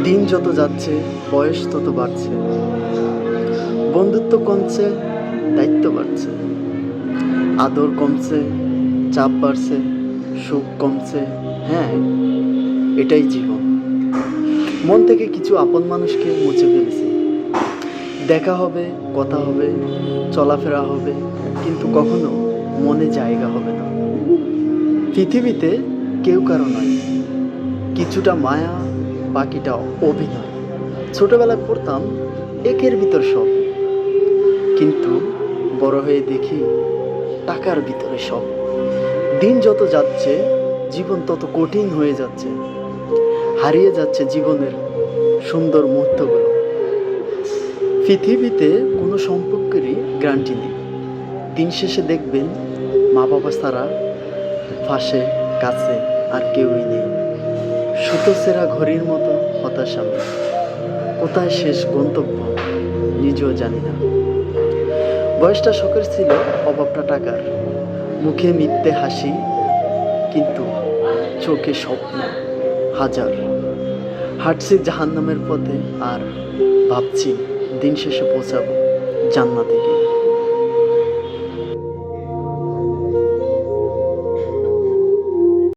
দিন যত যাচ্ছে বয়স তত বাড়ছে, বন্ধুত্ব কমছে, দায়িত্ব বাড়ছে, আদর কমছে, চাপ বাড়ছে, সুখ কমছে। হ্যাঁ, এটাই জীবন। মন থেকে কিছু আপন মানুষকে মুছে ফেলেছি। দেখা হবে, কথা হবে, চলাফেরা হবে, কিন্তু কখনো মনে জায়গা হবে না। পৃথিবীতে কেউ কারো নয়, কিছুটা মায়া, বাকিটা অভিনয়। ছোটবেলায় পড়তাম একের ভিতর সব, কিন্তু বড় হয়ে দেখি টাকার ভিতরে সব। দিন যত যাচ্ছে জীবন তত কঠিন হয়ে যাচ্ছে, হারিয়ে যাচ্ছে জীবনের সুন্দর মুহূর্তগুলো। পৃথিবীতে কোনো সম্পর্কেরই গ্যারান্টি নেই। দিন শেষে দেখবেন মা বাবা ছাড়া পাশে কাছে আর কেউই নেই। সুতো ছেঁড়া ঘড়ির মতো হতাশা আমি। কোথায় শেষ গন্তব্য নিজেও জানি না। বয়সটা শখের ছিল, অভাবটা টাকার। মুখে মিথ্যে হাসি, কিন্তু চোখে স্বপ্ন হাজার। হাঁটছি জাহান্নামের পথে আর ভাবছি দিন শেষে পৌঁছাবো জান্নাতে গিয়ে।